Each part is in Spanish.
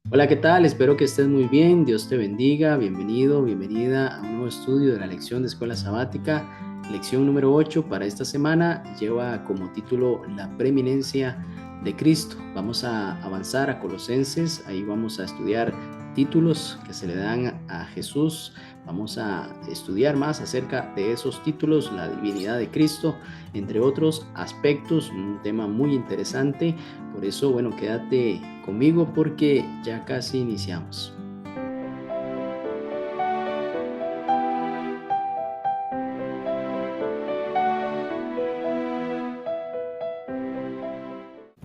Hola, ¿qué tal? Espero que estés muy bien. Dios te bendiga. Bienvenido, bienvenida a un nuevo estudio de la lección de Escuela Sabática. Lección número 8 para esta semana lleva como título La preeminencia de Cristo. Vamos a avanzar a Colosenses. Ahí vamos a estudiar títulos que se le dan a Jesús. Vamos a estudiar más acerca de esos títulos, la divinidad de Cristo, entre otros aspectos. Un tema muy interesante. Por eso, bueno, quédate conmigo porque ya casi iniciamos.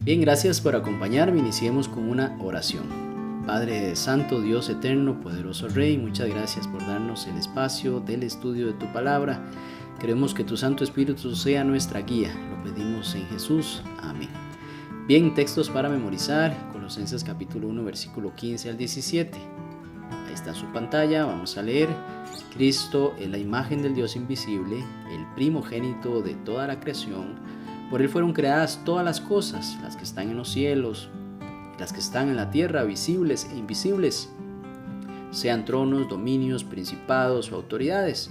Bien, gracias por acompañarme. Iniciemos con una oración. Padre Santo, Dios eterno, poderoso Rey, muchas gracias por darnos el espacio del estudio de tu palabra. Queremos que tu Santo Espíritu sea nuestra guía. Lo pedimos en Jesús. Amén. Bien, textos para memorizar. Colosenses capítulo 1, versículo 15 al 17. Ahí está su pantalla, vamos a leer. Cristo es la imagen del Dios invisible, el primogénito de toda la creación. Por él fueron creadas todas las cosas, las que están en los cielos, las que están en la tierra, visibles e invisibles, sean tronos, dominios, principados o autoridades.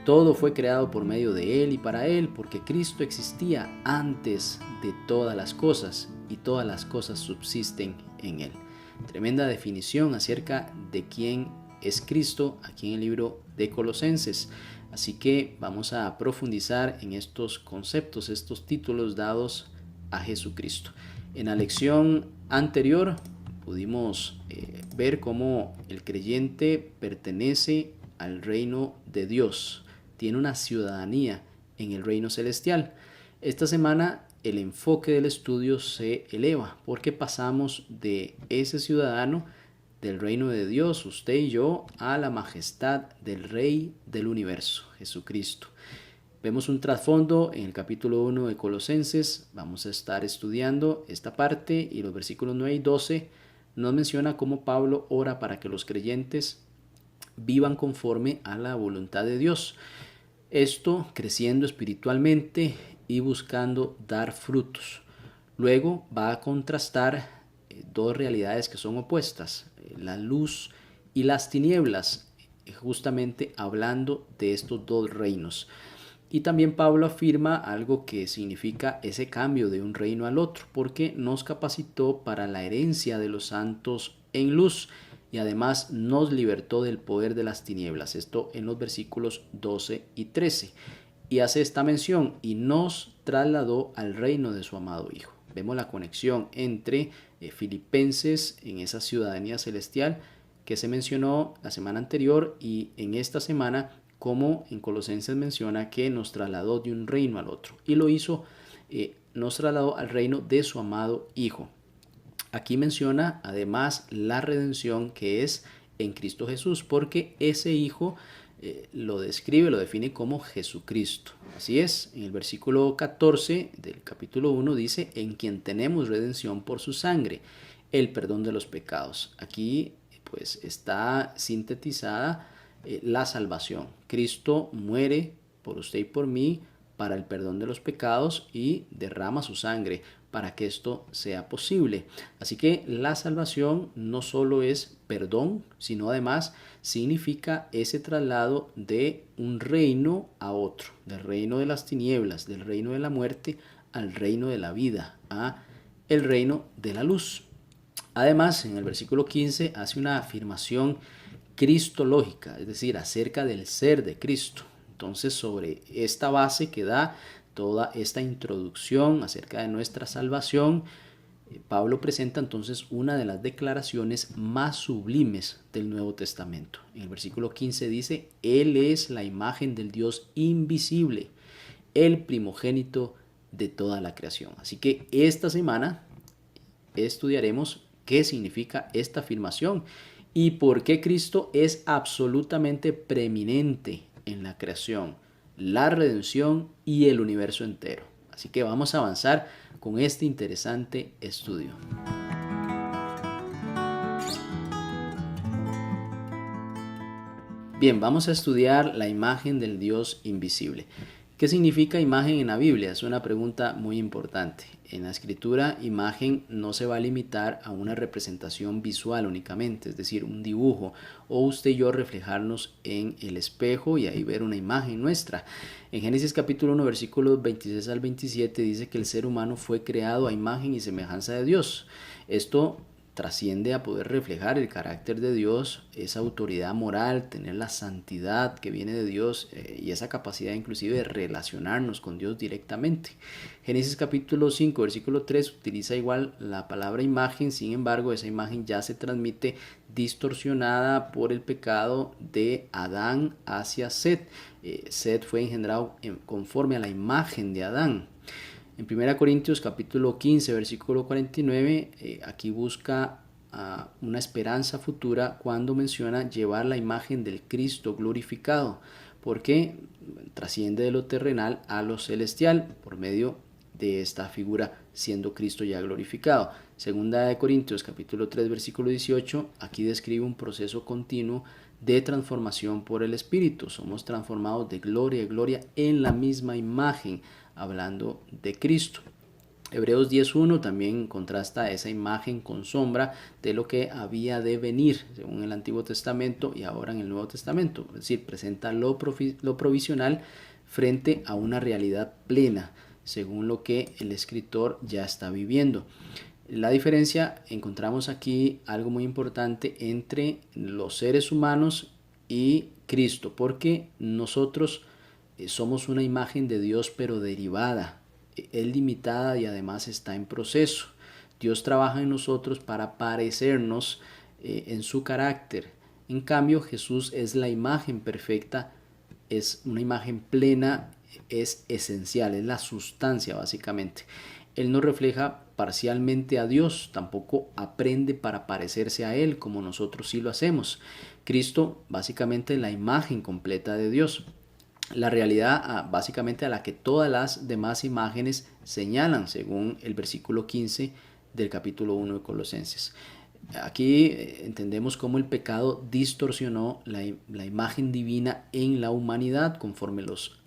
Todo fue creado por medio de él y para él, porque Cristo existía antes de todas las cosas y todas las cosas subsisten en él. Tremenda definición acerca de quién es Cristo aquí en el libro de Colosenses. Así que vamos a profundizar en estos conceptos, estos títulos dados a Jesucristo. En la lección anterior pudimos ver cómo el creyente pertenece al reino de Dios, tiene una ciudadanía en el reino celestial. Esta semana el enfoque del estudio se eleva porque pasamos de ese ciudadano del reino de Dios, usted y yo, a la majestad del Rey del universo, Jesucristo. Vemos un trasfondo en el capítulo 1 de Colosenses. Vamos a estar estudiando esta parte y los versículos 9 y 12 nos menciona cómo Pablo ora para que los creyentes vivan conforme a la voluntad de Dios. Esto creciendo espiritualmente y buscando dar frutos. Luego va a contrastar dos realidades que son opuestas, la luz y las tinieblas, justamente hablando de estos dos reinos. Y también Pablo afirma algo que significa ese cambio de un reino al otro, porque nos capacitó para la herencia de los santos en luz y además nos libertó del poder de las tinieblas. Esto en los versículos 12 y 13. Y hace esta mención, y nos trasladó al reino de su amado Hijo. Vemos la conexión entre Filipenses en esa ciudadanía celestial que se mencionó la semana anterior y en esta semana como en Colosenses menciona que nos trasladó de un reino al otro y lo hizo, nos trasladó al reino de su amado Hijo. Aquí menciona además la redención que es en Cristo Jesús, porque ese Hijo lo describe, lo define como Jesucristo. Así es, en el versículo 14 del capítulo 1 dice, en quien tenemos redención por su sangre, el perdón de los pecados. Aquí pues está sintetizada la salvación. Cristo muere por usted y por mí para el perdón de los pecados y derrama su sangre para que esto sea posible. Así que la salvación no solo es perdón, sino además significa ese traslado de un reino a otro, del reino de las tinieblas, del reino de la muerte al reino de la vida, a el reino de la luz. Además, en el versículo 15 hace una afirmación cristológica, es decir, acerca del ser de Cristo. Entonces, sobre esta base que da toda esta introducción acerca de nuestra salvación, Pablo presenta entonces una de las declaraciones más sublimes del Nuevo Testamento. En el versículo 15 dice, Él es la imagen del Dios invisible, el primogénito de toda la creación. Así que esta semana estudiaremos qué significa esta afirmación y por qué Cristo es absolutamente preeminente en la creación, la redención y el universo entero. Así que vamos a avanzar con este interesante estudio. Bien, vamos a estudiar la imagen del Dios invisible. ¿Qué significa imagen en la Biblia? Es una pregunta muy importante. En la escritura, imagen no se va a limitar a una representación visual únicamente, es decir, un dibujo, o usted y yo reflejarnos en el espejo y ahí ver una imagen nuestra. En Génesis capítulo 1, versículos 26 al 27 dice que el ser humano fue creado a imagen y semejanza de Dios. Esto trasciende a poder reflejar el carácter de Dios, esa autoridad moral, tener la santidad que viene de Dios y esa capacidad inclusive de relacionarnos con Dios directamente. Génesis capítulo 5, versículo 3 utiliza igual la palabra imagen, sin embargo esa imagen ya se transmite distorsionada por el pecado de Adán hacia Set. Set fue engendrado conforme a la imagen de Adán. En 1 Corintios capítulo 15, versículo 49, aquí busca una esperanza futura cuando menciona llevar la imagen del Cristo glorificado, porque trasciende de lo terrenal a lo celestial por medio de esta figura siendo Cristo ya glorificado. Segunda de Corintios capítulo 3, versículo 18, aquí describe un proceso continuo de transformación por el Espíritu. Somos transformados de gloria en gloria en la misma imagen, hablando de Cristo. Hebreos 10.1 también contrasta esa imagen con sombra de lo que había de venir según el Antiguo Testamento y ahora en el Nuevo Testamento. Es decir, presenta lo provisional frente a una realidad plena según lo que el escritor ya está viviendo. La diferencia, encontramos aquí algo muy importante entre los seres humanos y Cristo, porque nosotros somos una imagen de Dios pero derivada, es limitada y además está en proceso. Dios trabaja en nosotros para parecernos en su carácter. En cambio, Jesús es la imagen perfecta, es una imagen plena, es esencial, es la sustancia básicamente. Él no refleja parcialmente a Dios, tampoco aprende para parecerse a Él como nosotros sí lo hacemos. Cristo básicamente es la imagen completa de Dios. La realidad básicamente a la que todas las demás imágenes señalan, según el versículo 15 del capítulo 1 de Colosenses. Aquí entendemos cómo el pecado distorsionó la imagen divina en la humanidad conforme los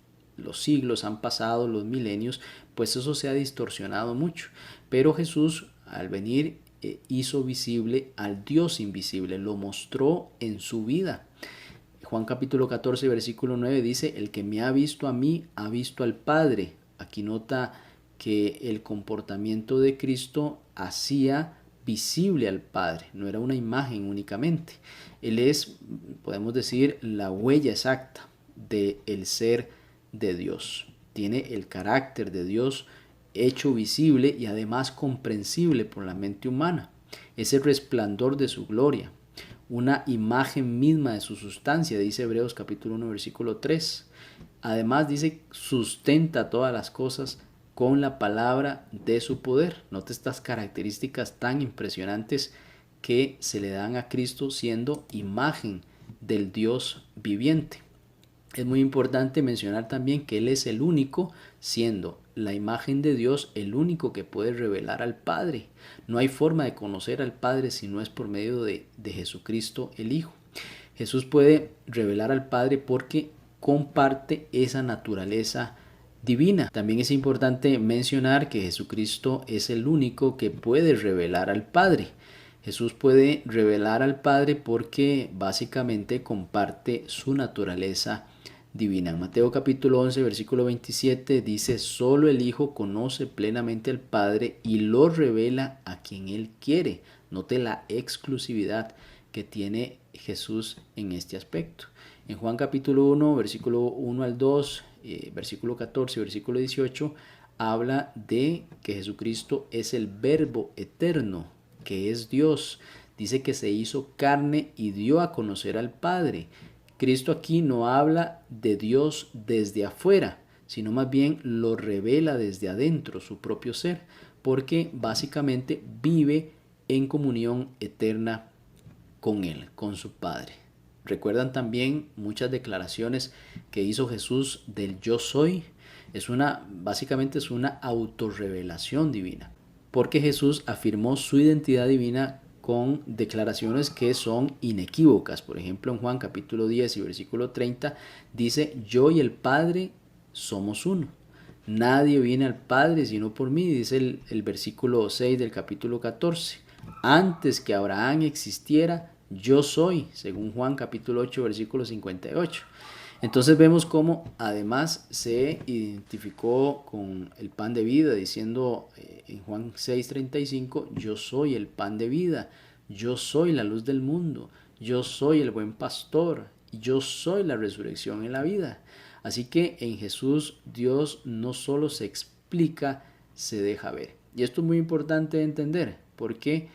siglos han pasado, los milenios, pues eso se ha distorsionado mucho. Pero Jesús al venir hizo visible al Dios invisible, lo mostró en su vida. Juan capítulo 14, versículo 9 dice, el que me ha visto a mí, ha visto al Padre. Aquí nota que el comportamiento de Cristo hacía visible al Padre, no era una imagen únicamente. Él es, podemos decir, la huella exacta del ser de Dios. Tiene el carácter de Dios hecho visible y además comprensible por la mente humana. Es el resplandor de su gloria, una imagen misma de su sustancia, dice Hebreos capítulo 1, versículo 3. Además dice, sustenta todas las cosas con la palabra de su poder. Nota estas características tan impresionantes que se le dan a Cristo siendo imagen del Dios viviente. Es muy importante mencionar también que Él es el único, siendo la imagen de Dios, el único que puede revelar al Padre. No hay forma de conocer al Padre si no es por medio de Jesucristo el Hijo. Jesús puede revelar al Padre porque comparte esa naturaleza divina. También es importante mencionar que Jesucristo es el único que puede revelar al Padre. Jesús puede revelar al Padre porque básicamente comparte su naturaleza divina. En Mateo capítulo 11, versículo 27 dice, solo el Hijo conoce plenamente al Padre y lo revela a quien Él quiere. Note la exclusividad que tiene Jesús en este aspecto. En Juan capítulo 1, versículo 1 al 2, versículo 14, versículo 18, habla de que Jesucristo es el Verbo eterno, que es Dios. Dice que se hizo carne y dio a conocer al Padre. Cristo aquí no habla de Dios desde afuera, sino más bien lo revela desde adentro, su propio ser, porque básicamente vive en comunión eterna con Él, con su Padre. Recuerdan también muchas declaraciones que hizo Jesús del yo soy. Básicamente es una autorrevelación divina, porque Jesús afirmó su identidad divina con declaraciones que son inequívocas. Por ejemplo, en Juan capítulo 10 y versículo 30 dice, yo y el Padre somos uno. Nadie viene al Padre sino por mí, dice el versículo 6 del capítulo 14. Antes que Abraham existiera, yo soy, según Juan capítulo 8, versículo 58. Entonces vemos cómo además se identificó con el pan de vida, diciendo en Juan 6:35, yo soy el pan de vida, yo soy la luz del mundo, yo soy el buen pastor, yo soy la resurrección y la vida. Así que en Jesús Dios no solo se explica, se deja ver. Y esto es muy importante de entender, porque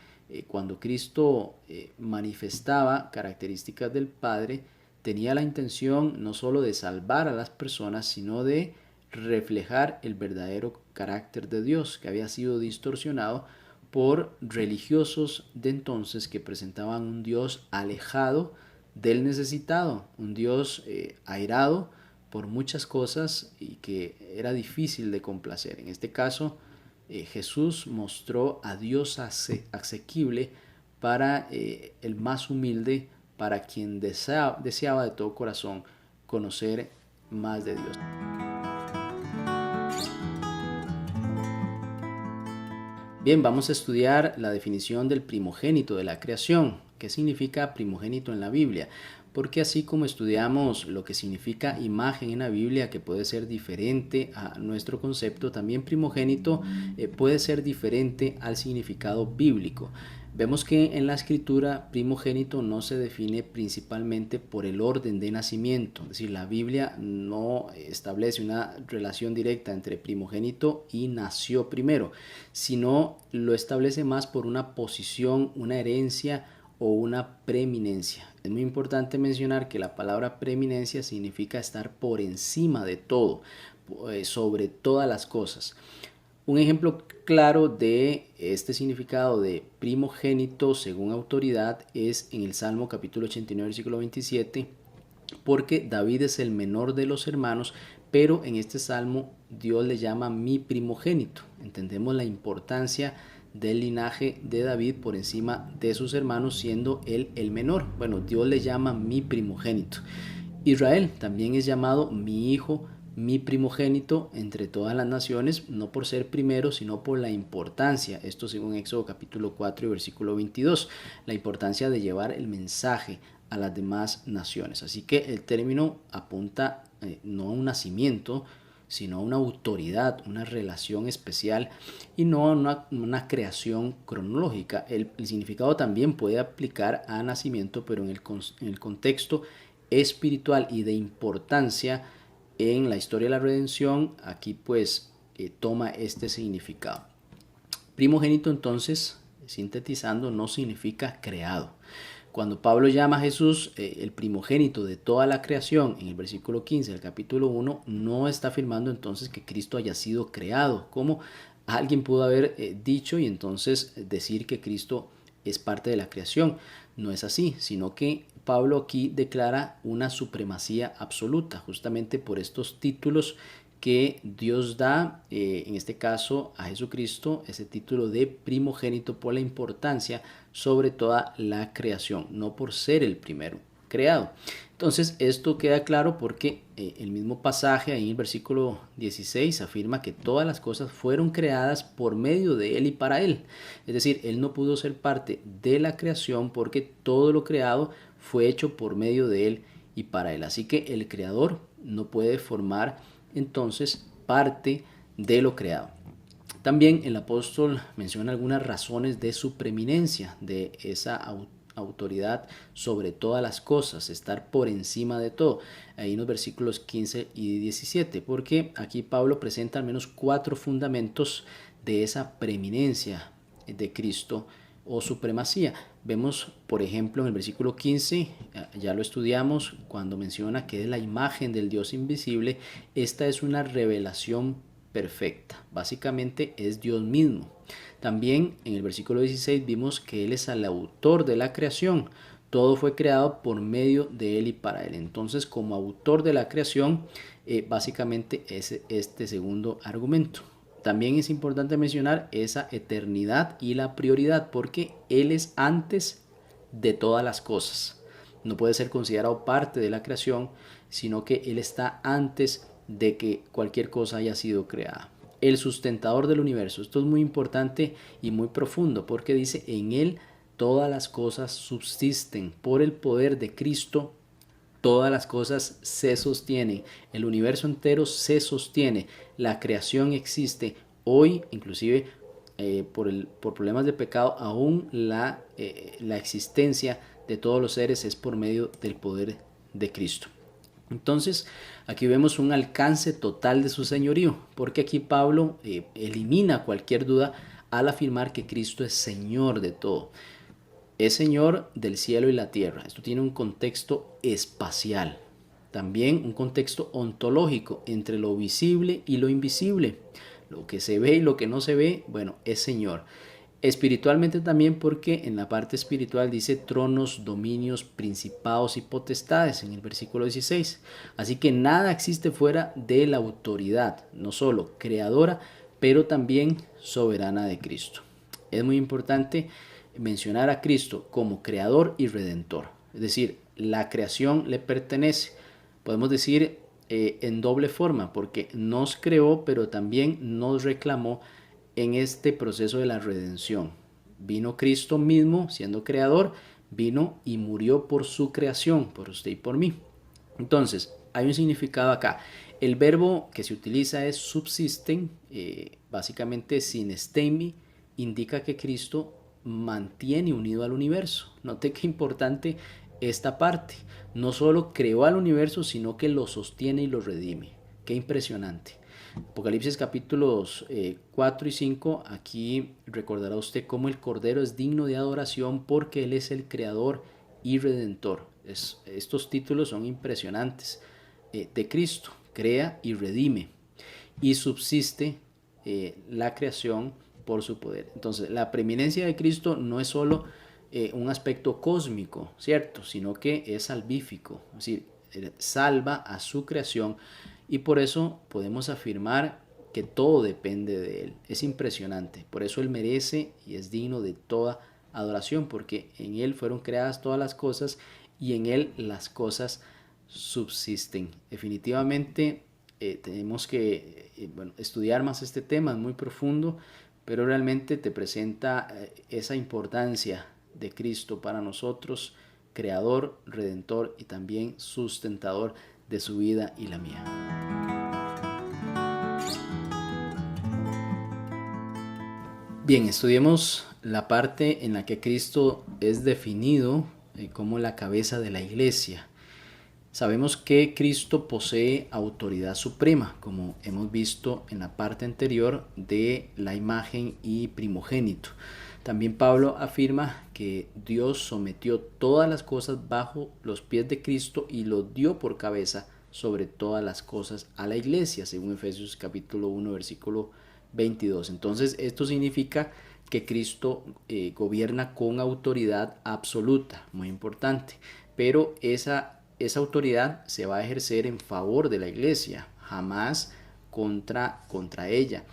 cuando Cristo manifestaba características del Padre, tenía la intención no solo de salvar a las personas, sino de reflejar el verdadero carácter de Dios, que había sido distorsionado por religiosos de entonces que presentaban un Dios alejado del necesitado, un Dios airado por muchas cosas y que era difícil de complacer. En este caso, Jesús mostró a Dios asequible para el más humilde, para quien deseaba de todo corazón conocer más de Dios. Bien, vamos a estudiar la definición del primogénito de la creación. ¿Qué significa primogénito en la Biblia? Porque así como estudiamos lo que significa imagen en la Biblia, que puede ser diferente a nuestro concepto, también primogénito puede ser diferente al significado bíblico. Vemos que en la escritura primogénito no se define principalmente por el orden de nacimiento, es decir, la Biblia no establece una relación directa entre primogénito y nació primero, sino lo establece más por una posición, una herencia o una preeminencia. Es muy importante mencionar que la palabra preeminencia significa estar por encima de todo, sobre todas las cosas. Un ejemplo claro de este significado de primogénito según autoridad es en el Salmo capítulo 89, versículo 27, porque David es el menor de los hermanos, pero en este salmo Dios le llama mi primogénito. Entendemos la importancia del linaje de David por encima de sus hermanos, siendo él el menor. Bueno, Dios le llama mi primogénito. Israel también es llamado mi hijo, mi primogénito entre todas las naciones, no por ser primero, sino por la importancia, esto según Éxodo capítulo 4 y versículo 22, la importancia de llevar el mensaje a las demás naciones. Así que el término apunta no a un nacimiento, sino a una autoridad, una relación especial y no a una creación cronológica. El significado también puede aplicar a nacimiento, pero en el contexto espiritual y de importancia en la historia de la redención, aquí pues toma este significado. Primogénito entonces, sintetizando, no significa creado. Cuando Pablo llama a Jesús el primogénito de toda la creación, en el versículo 15 del capítulo 1, no está afirmando entonces que Cristo haya sido creado, como alguien pudo haber dicho y entonces decir que Cristo es parte de la creación. No es así, sino que Pablo aquí declara una supremacía absoluta, justamente por estos títulos que Dios da, en este caso a Jesucristo, ese título de primogénito por la importancia sobre toda la creación, no por ser el primero creado. Entonces esto queda claro porque el mismo pasaje ahí en el versículo 16 afirma que todas las cosas fueron creadas por medio de Él y para Él. Es decir, Él no pudo ser parte de la creación porque todo lo creado fue hecho por medio de Él y para Él. Así que el creador no puede formar entonces parte de lo creado. También el apóstol menciona algunas razones de su preeminencia, de esa autoridad sobre todas las cosas, estar por encima de todo, ahí en los versículos 15 y 17, porque aquí Pablo presenta al menos 4 fundamentos de esa preeminencia de Cristo o supremacía. Vemos, por ejemplo, en el versículo 15, ya lo estudiamos, cuando menciona que es la imagen del Dios invisible. Esta es una revelación perfecta, básicamente es Dios mismo. También en el versículo 16 vimos que Él es el autor de la creación. Todo fue creado por medio de Él y para Él. Entonces, como autor de la creación, básicamente es este segundo argumento. También es importante mencionar esa eternidad y la prioridad, porque Él es antes de todas las cosas. No puede ser considerado parte de la creación, sino que Él está antes de que cualquier cosa haya sido creada. El sustentador del universo. Esto es muy importante y muy profundo porque dice, en él todas las cosas subsisten. Por el poder de Cristo, todas las cosas se sostienen. El universo entero se sostiene. La creación existe. Hoy, inclusive, por problemas de pecado, aún la existencia de todos los seres es por medio del poder de Cristo. Entonces, aquí vemos un alcance total de su señorío, porque aquí Pablo elimina cualquier duda al afirmar que Cristo es Señor de todo. Es Señor del cielo y la tierra. Esto tiene un contexto espacial, también un contexto ontológico entre lo visible y lo invisible. Lo que se ve y lo que no se ve, bueno, es Señor. Espiritualmente también, porque en la parte espiritual dice tronos, dominios, principados y potestades en el versículo 16. Así que nada existe fuera de la autoridad, no solo creadora, pero también soberana de Cristo. Es muy importante mencionar a Cristo como creador y redentor. Es decir, la creación le pertenece. Podemos decir en doble forma, porque nos creó, pero también nos reclamó en este proceso de la redención. Vino Cristo mismo, siendo creador, vino y murió por su creación, por usted y por mí. Entonces, hay un significado acá. El verbo que se utiliza es subsisten, básicamente sinestemi, indica que Cristo mantiene unido al universo. Note qué importante esta parte. No solo creó al universo, sino que lo sostiene y lo redime. Qué impresionante. Apocalipsis capítulos 4 y 5, aquí recordará usted cómo el Cordero es digno de adoración porque Él es el creador y redentor. Estos títulos son impresionantes. De Cristo, crea y redime y subsiste la creación por su poder. Entonces, la preeminencia de Cristo no es solo un aspecto cósmico, ¿cierto? Sino que es salvífico, es decir, salva a su creación y por eso podemos afirmar que todo depende de Él. Es impresionante, por eso Él merece y es digno de toda adoración, porque en Él fueron creadas todas las cosas y en Él las cosas subsisten. Definitivamente tenemos que estudiar más este tema, es muy profundo, pero realmente te presenta esa importancia de Cristo para nosotros, creador, redentor y también sustentador de su vida y la mía. Bien, estudiemos la parte en la que Cristo es definido como la cabeza de la iglesia. Sabemos que Cristo posee autoridad suprema, como hemos visto en la parte anterior de la imagen y primogénito. También Pablo afirma que Dios sometió todas las cosas bajo los pies de Cristo y lo dio por cabeza sobre todas las cosas a la iglesia, según Efesios capítulo 1, versículo 22. Entonces, esto significa que Cristo gobierna con autoridad absoluta, muy importante, pero esa autoridad se va a ejercer en favor de la iglesia, jamás contra ella.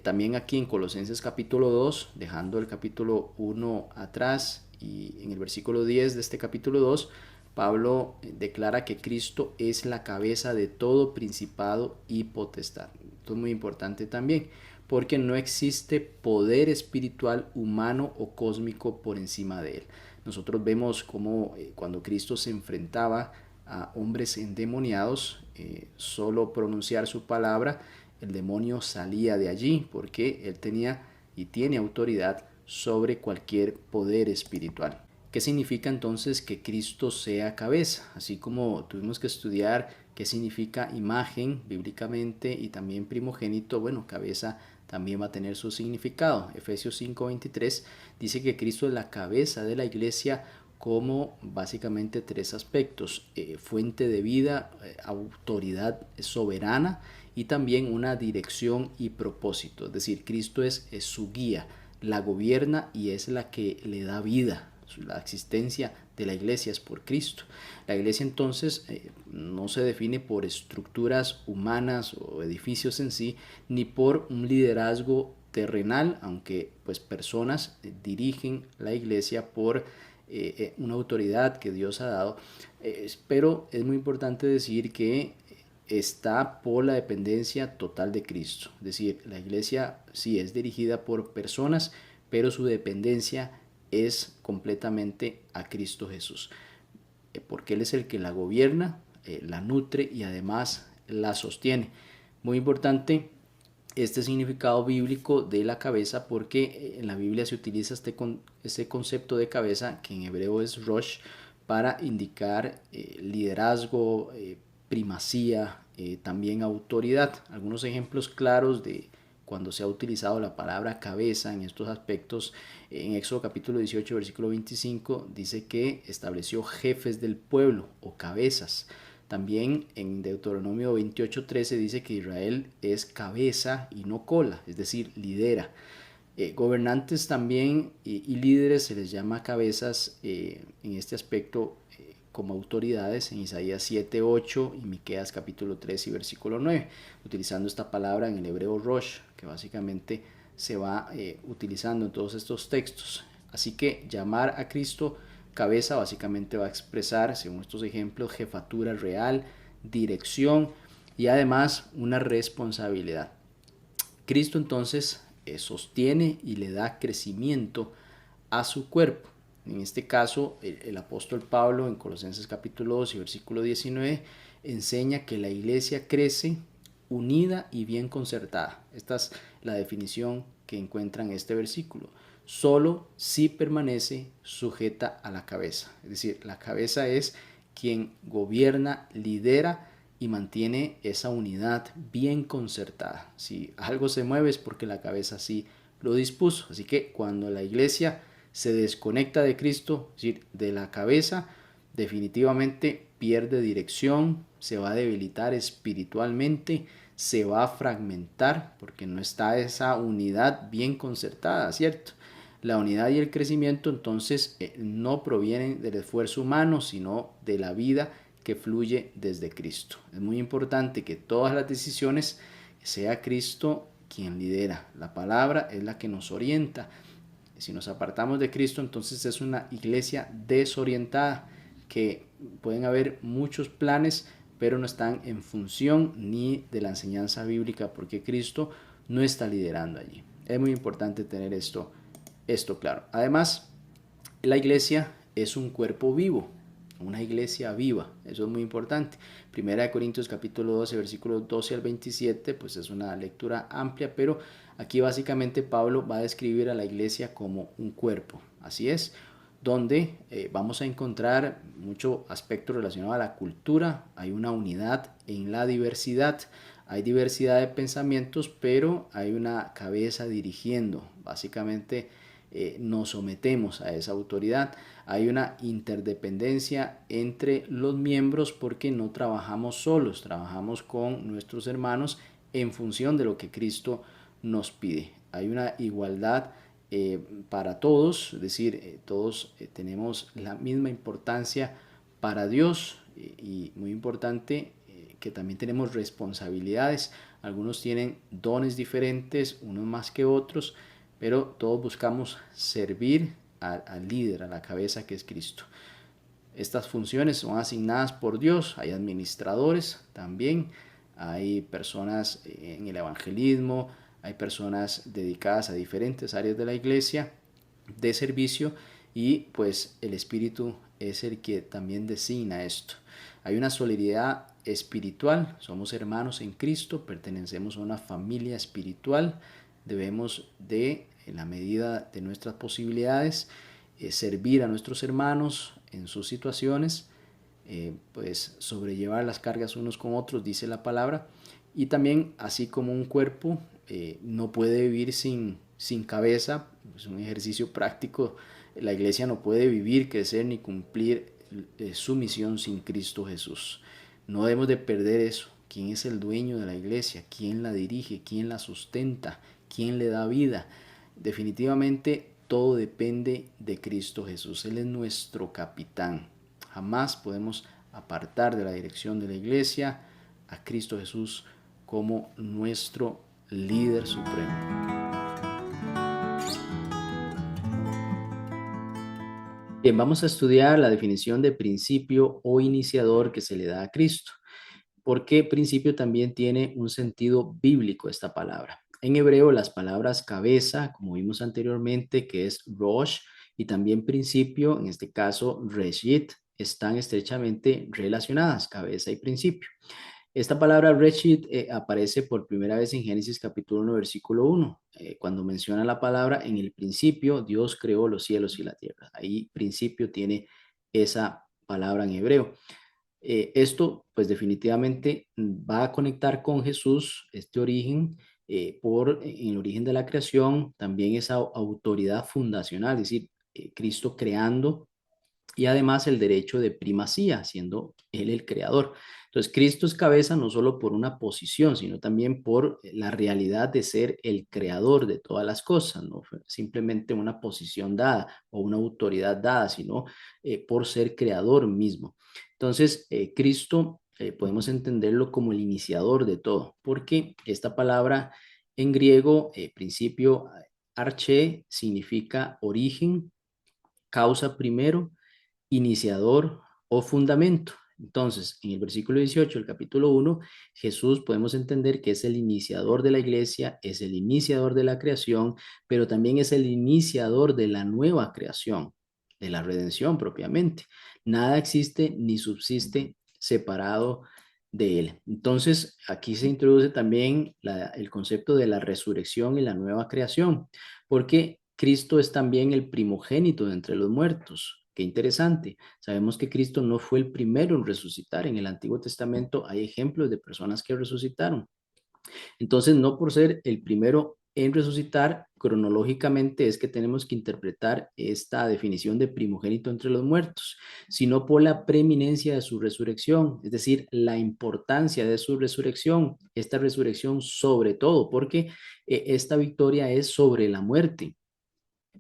También aquí en Colosenses capítulo 2, dejando el capítulo 1 atrás y en el versículo 10 de este capítulo 2, Pablo declara que Cristo es la cabeza de todo principado y potestad. Esto es muy importante también, porque no existe poder espiritual humano o cósmico por encima de él. Nosotros vemos cómo cuando Cristo se enfrentaba a hombres endemoniados, solo pronunciar su palabra, el demonio salía de allí, porque él tenía y tiene autoridad sobre cualquier poder espiritual. ¿Qué significa entonces que Cristo sea cabeza? Así como tuvimos que estudiar qué significa imagen bíblicamente y también primogénito, bueno, cabeza también va a tener su significado. Efesios 5:23 dice que Cristo es la cabeza de la iglesia como básicamente tres aspectos: fuente de vida, autoridad soberana y también una dirección y propósito. Es decir, Cristo es su guía, la gobierna y es la que le da vida. La existencia de la iglesia es por Cristo. La iglesia entonces no se define por estructuras humanas o edificios en sí, ni por un liderazgo terrenal, aunque pues personas dirigen la iglesia por una autoridad que Dios ha dado. Pero es muy importante decir que está por la dependencia total de Cristo. Es decir, la iglesia sí es dirigida por personas, pero su dependencia es completamente a Cristo Jesús, porque Él es el que la gobierna, la nutre y además la sostiene. Muy importante este significado bíblico de la cabeza, porque en la Biblia se utiliza este concepto de cabeza, que en hebreo es rosh, para indicar liderazgo, primacía, también autoridad. Algunos ejemplos claros de cuando se ha utilizado la palabra cabeza en estos aspectos: en Éxodo capítulo 18, versículo 25, dice que estableció jefes del pueblo o cabezas. También en Deuteronomio 28:13 dice que Israel es cabeza y no cola, es decir, lidera. Gobernantes también y líderes se les llama cabezas en este aspecto como autoridades en Isaías 7:8 y Miqueas capítulo 3 y versículo 9, utilizando esta palabra en el hebreo rosh, que básicamente se va utilizando en todos estos textos. Así que llamar a Cristo cabeza básicamente va a expresar, según estos ejemplos, jefatura real, dirección y además una responsabilidad. Cristo entonces sostiene y le da crecimiento a su cuerpo. En este caso, el apóstol Pablo en Colosenses capítulo 2 y versículo 19 enseña que la iglesia crece unida y bien concertada. Esta es la definición que encuentra en este versículo. Solo si permanece sujeta a la cabeza. Es decir, la cabeza es quien gobierna, lidera y mantiene esa unidad bien concertada. Si algo se mueve es porque la cabeza así lo dispuso. Así que cuando la iglesia se desconecta de Cristo, es decir, de la cabeza, definitivamente pierde dirección, se va a debilitar espiritualmente, se va a fragmentar porque no está esa unidad bien concertada, ¿cierto? La unidad y el crecimiento entonces no provienen del esfuerzo humano, sino de la vida que fluye desde Cristo. Es muy importante que todas las decisiones sea Cristo quien lidera. La palabra es la que nos orienta. Si nos apartamos de Cristo, entonces es una iglesia desorientada, que pueden haber muchos planes, pero no están en función ni de la enseñanza bíblica, porque Cristo no está liderando allí. Es muy importante tener esto claro. Además, la iglesia es un cuerpo vivo, una iglesia viva, eso es muy importante. Primera de Corintios capítulo 12, versículos 12 al 27, pues es una lectura amplia, pero aquí básicamente Pablo va a describir a la iglesia como un cuerpo, así es, donde vamos a encontrar mucho aspecto relacionado a la cultura. Hay una unidad en la diversidad, hay diversidad de pensamientos, pero hay una cabeza dirigiendo. Básicamente nos sometemos a esa autoridad. Hay una interdependencia entre los miembros porque no trabajamos solos, trabajamos con nuestros hermanos en función de lo que Cristo nos pide. Hay una igualdad para todos, es decir, todos tenemos la misma importancia para Dios, y muy importante que también tenemos responsabilidades. Algunos tienen dones diferentes, unos más que otros, pero todos buscamos servir al líder, a la cabeza que es Cristo. Estas funciones son asignadas por Dios. Hay administradores también, hay personas en el evangelismo, hay personas dedicadas a diferentes áreas de la iglesia de servicio, y pues el Espíritu es el que también designa esto. Hay una solidaridad espiritual, somos hermanos en Cristo, pertenecemos a una familia espiritual. Debemos de, en la medida de nuestras posibilidades, servir a nuestros hermanos en sus situaciones, pues sobrellevar las cargas unos con otros, dice la palabra. Y también, así como un cuerpo no puede vivir sin cabeza, es un ejercicio práctico. La iglesia no puede vivir, crecer ni cumplir su misión sin Cristo Jesús. No debemos de perder eso. ¿Quién es el dueño de la iglesia? ¿Quién la dirige? ¿Quién la sustenta? ¿Quién le da vida? Definitivamente todo depende de Cristo Jesús. Él es nuestro capitán. Jamás podemos apartar de la dirección de la iglesia a Cristo Jesús como nuestro líder supremo. Bien, vamos a estudiar la definición de principio o iniciador que se le da a Cristo. porque principio también tiene un sentido bíblico esta palabra. En hebreo, las palabras cabeza, como vimos anteriormente, que es rosh, y también principio, en este caso reshit, están estrechamente relacionadas, cabeza y principio. Esta palabra reshit aparece por primera vez en Génesis capítulo 1, versículo 1, cuando menciona la palabra en el principio, Dios creó los cielos y la tierra. Ahí principio tiene esa palabra en hebreo. Esto pues definitivamente va a conectar con Jesús, este origen, en el origen de la creación, también esa autoridad fundacional, es decir, Cristo creando y además el derecho de primacía, siendo Él el creador. Entonces, Cristo es cabeza no solo por una posición, sino también por la realidad de ser el creador de todas las cosas, no simplemente una posición dada o una autoridad dada, sino por ser creador mismo. Entonces, Cristo podemos entenderlo como el iniciador de todo, porque esta palabra en griego, principio, arche, significa origen, causa primero, iniciador o fundamento. Entonces, en el versículo 18 del capítulo 1, Jesús podemos entender que es el iniciador de la iglesia, es el iniciador de la creación, pero también es el iniciador de la nueva creación, de la redención propiamente. Nada existe ni subsiste separado de él. Entonces, aquí se introduce también el concepto de la resurrección y la nueva creación, porque Cristo es también el primogénito de entre los muertos. Qué interesante. Sabemos que Cristo no fue el primero en resucitar. En el Antiguo Testamento hay ejemplos de personas que resucitaron. Entonces, no por ser el primero en resucitar, cronológicamente es que tenemos que interpretar esta definición de primogénito entre los muertos, sino por la preeminencia de su resurrección, es decir, la importancia de su resurrección, esta resurrección sobre todo, porque esta victoria es sobre la muerte,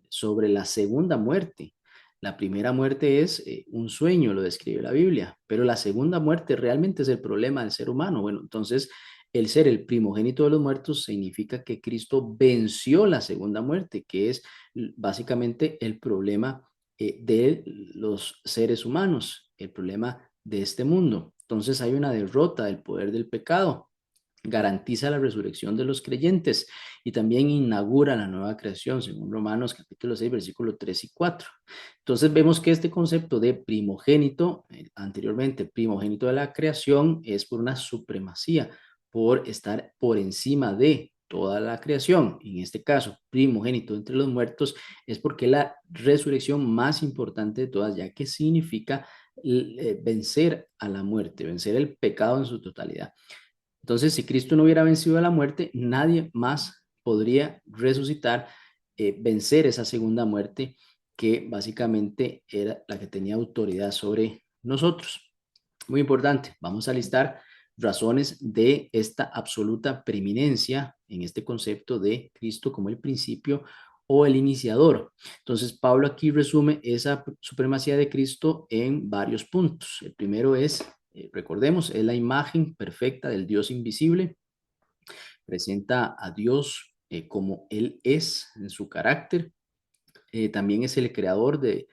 sobre la segunda muerte. La primera muerte es un sueño, lo describe la Biblia, pero la segunda muerte realmente es el problema del ser humano. Bueno, entonces el ser el primogénito de los muertos significa que Cristo venció la segunda muerte, que es básicamente el problema de los seres humanos, el problema de este mundo. Entonces hay una derrota del poder del pecado, garantiza la resurrección de los creyentes y también inaugura la nueva creación, según Romanos capítulo 6, versículo 3 y 4. Entonces vemos que este concepto de primogénito, anteriormente primogénito de la creación, es por una supremacía, por estar por encima de toda la creación. En este caso, primogénito entre los muertos es porque la resurrección más importante de todas, ya que significa vencer a la muerte, vencer el pecado en su totalidad. Entonces, si Cristo no hubiera vencido a la muerte, nadie más podría resucitar, vencer esa segunda muerte que básicamente era la que tenía autoridad sobre nosotros. Muy importante, vamos a listar razones de esta absoluta preeminencia en este concepto de Cristo como el principio o el iniciador. Entonces, Pablo aquí resume esa supremacía de Cristo en varios puntos. El primero es, recordemos, es la imagen perfecta del Dios invisible, presenta a Dios como Él es en su carácter, también es el creador de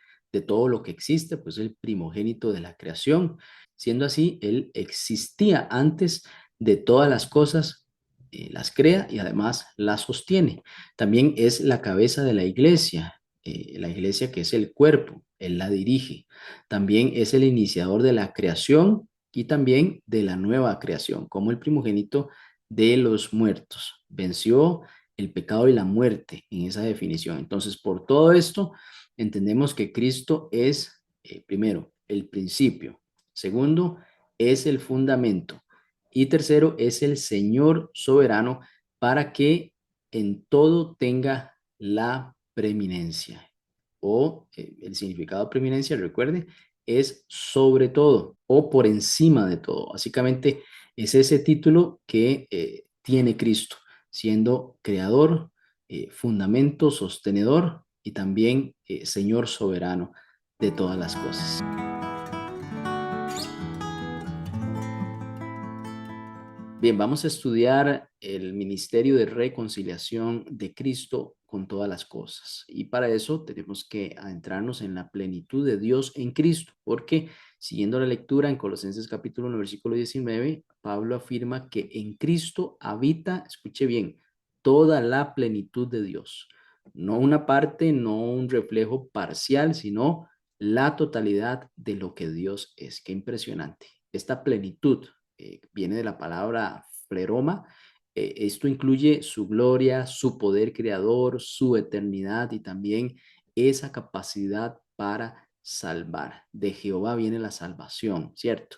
todo lo que existe, pues el primogénito de la creación. Siendo así, Él existía antes de todas las cosas, las crea y además las sostiene. También es la cabeza de la iglesia que es el cuerpo, Él la dirige. También es el iniciador de la creación y también de la nueva creación, como el primogénito de los muertos. Venció el pecado y la muerte en esa definición. Entonces, por todo esto, entendemos que Cristo es, primero, el principio. Segundo, es el fundamento. Y tercero, es el Señor soberano para que en todo tenga la preeminencia. O el significado de preeminencia, recuerde, es sobre todo o por encima de todo. Básicamente es ese título que tiene Cristo, siendo creador, fundamento, sostenedor y también Señor soberano de todas las cosas. Bien, vamos a estudiar el ministerio de reconciliación de Cristo con todas las cosas. Y para eso tenemos que adentrarnos en la plenitud de Dios en Cristo, porque siguiendo la lectura en Colosenses capítulo 1, versículo 19, Pablo afirma que en Cristo habita, escuche bien, toda la plenitud de Dios. No una parte, no un reflejo parcial, sino la totalidad de lo que Dios es. Qué impresionante. Esta plenitud viene de la palabra pleroma. Esto incluye su gloria, su poder creador, su eternidad y también esa capacidad para salvar. De Jehová viene la salvación, ¿cierto?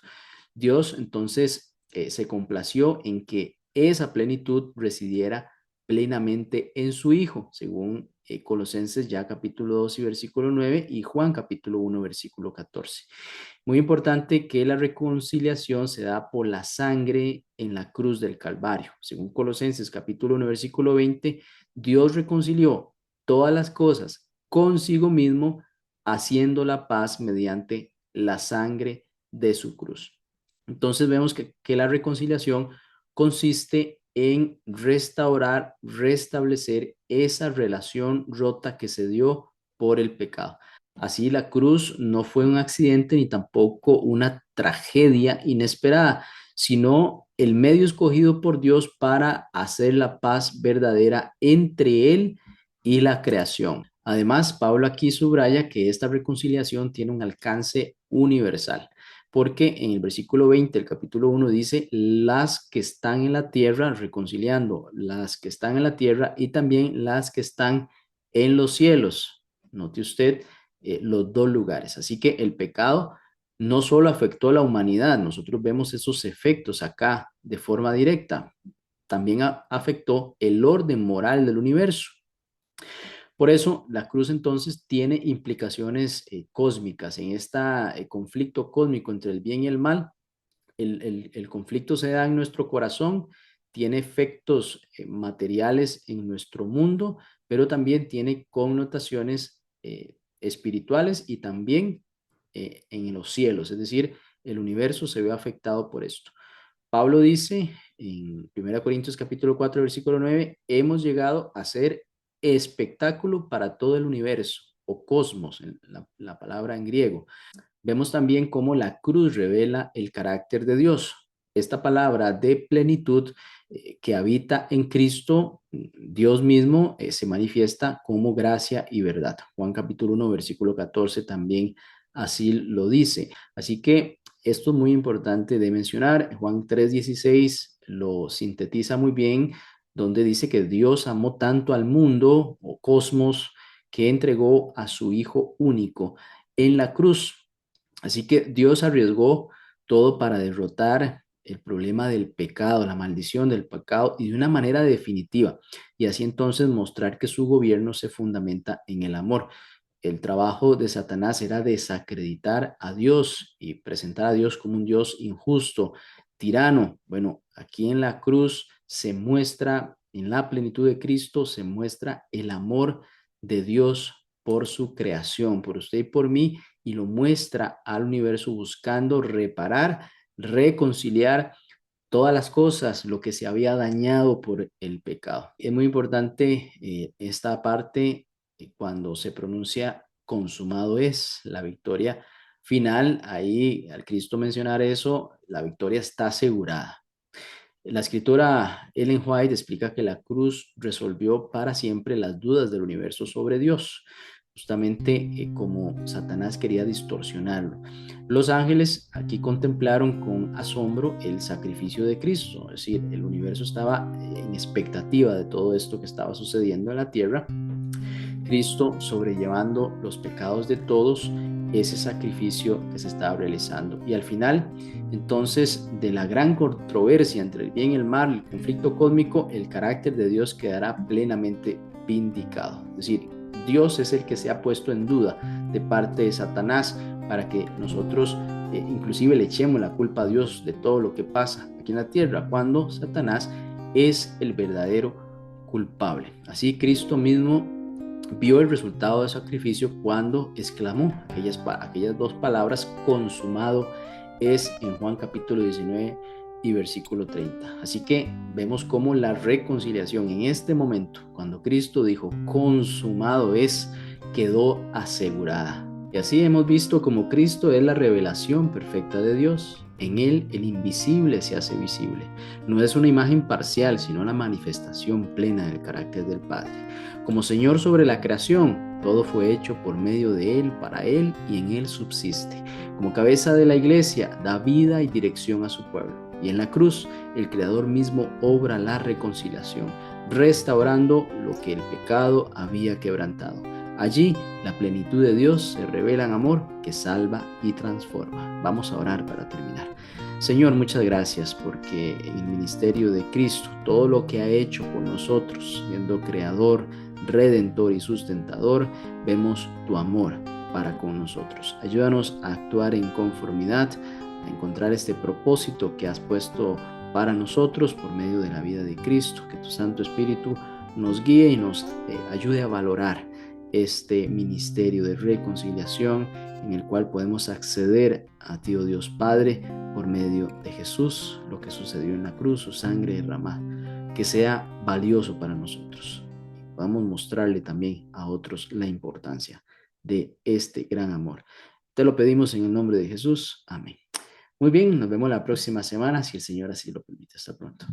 Dios entonces se complació en que esa plenitud residiera plenamente en su Hijo, según Colosenses ya capítulo 2 y versículo 9 y Juan capítulo 1 versículo 14. Muy importante que la reconciliación se da por la sangre en la cruz del Calvario. Según Colosenses capítulo 1 versículo 20, Dios reconcilió todas las cosas consigo mismo, haciendo la paz mediante la sangre de su cruz. Entonces vemos que la reconciliación consiste en restaurar, restablecer esa relación rota que se dio por el pecado. Así la cruz no fue un accidente ni tampoco una tragedia inesperada, sino el medio escogido por Dios para hacer la paz verdadera entre Él y la creación. Además, Pablo aquí subraya que esta reconciliación tiene un alcance universal, porque en el versículo 20 del capítulo 1 dice, las que están en la tierra, reconciliando las que están en la tierra y también las que están en los cielos. Note usted los dos lugares. Así que el pecado no solo afectó a la humanidad, nosotros vemos esos efectos acá de forma directa, también afectó el orden moral del universo. Por eso, la cruz entonces tiene implicaciones cósmicas. En este conflicto cósmico entre el bien y el mal, el conflicto se da en nuestro corazón, tiene efectos materiales en nuestro mundo, pero también tiene connotaciones espirituales y también en los cielos, es decir, el universo se ve afectado por esto. Pablo dice en 1 Corintios capítulo 4, versículo 9, hemos llegado a ser espectáculo para todo el universo, o cosmos, la palabra en griego. Vemos también cómo la cruz revela el carácter de Dios. Esta palabra de plenitud que habita en Cristo, Dios mismo se manifiesta como gracia y verdad. Juan capítulo 1, versículo 14 también así lo dice. Así que esto es muy importante de mencionar. Juan 3:16 lo sintetiza muy bien, donde dice que Dios amó tanto al mundo o cosmos que entregó a su Hijo único en la cruz. Así que Dios arriesgó todo para derrotar el problema del pecado, la maldición del pecado y de una manera definitiva. Y así entonces mostrar que su gobierno se fundamenta en el amor. El trabajo de Satanás era desacreditar a Dios y presentar a Dios como un Dios injusto, tirano. Bueno, aquí en la cruz se muestra, en la plenitud de Cristo, se muestra el amor de Dios por su creación, por usted y por mí, y lo muestra al universo buscando reparar, reconciliar todas las cosas, lo que se había dañado por el pecado. Es muy importante esta parte cuando se pronuncia consumado es la victoria final. Ahí al Cristo mencionar eso, la victoria está asegurada. La escritora Ellen White explica que la cruz resolvió para siempre las dudas del universo sobre Dios, justamente como Satanás quería distorsionarlo. Los ángeles aquí contemplaron con asombro el sacrificio de Cristo, es decir, el universo estaba en expectativa de todo esto que estaba sucediendo en la tierra. Cristo sobrellevando los pecados de todos, ese sacrificio que se estaba realizando. Y al final, entonces, de la gran controversia entre el bien y el mal, el conflicto cósmico, el carácter de Dios quedará plenamente vindicado. Es decir, Dios es el que se ha puesto en duda de parte de Satanás para que nosotros inclusive le echemos la culpa a Dios de todo lo que pasa aquí en la tierra, cuando Satanás es el verdadero culpable. Así Cristo mismo vio el resultado del sacrificio cuando exclamó aquellas dos palabras, consumado es, en Juan capítulo 19, y versículo 30. Así que vemos cómo la reconciliación en este momento, cuando Cristo dijo consumado es, quedó asegurada. Y así hemos visto cómo Cristo es la revelación perfecta de Dios. En Él el invisible se hace visible. No es una imagen parcial, sino la manifestación plena del carácter del Padre. Como Señor sobre la creación, todo fue hecho por medio de Él, para Él y en Él subsiste. Como cabeza de la iglesia, da vida y dirección a su pueblo. Y en la cruz, el Creador mismo obra la reconciliación, restaurando lo que el pecado había quebrantado. Allí, la plenitud de Dios se revela en amor que salva y transforma. Vamos a orar para terminar. Señor, muchas gracias porque en el ministerio de Cristo, todo lo que ha hecho por nosotros, siendo creador, redentor y sustentador, vemos tu amor para con nosotros. Ayúdanos a actuar en conformidad, a encontrar este propósito que has puesto para nosotros por medio de la vida de Cristo. Que tu Santo Espíritu nos guíe y nos ayude a valorar este ministerio de reconciliación en el cual podemos acceder a ti, oh Dios Padre, por medio de Jesús, lo que sucedió en la cruz, su sangre derramada, que sea valioso para nosotros. Podamos mostrarle también a otros la importancia de este gran amor. Te lo pedimos en el nombre de Jesús. Amén. Muy bien, nos vemos la próxima semana, si el Señor así lo permite. Hasta pronto.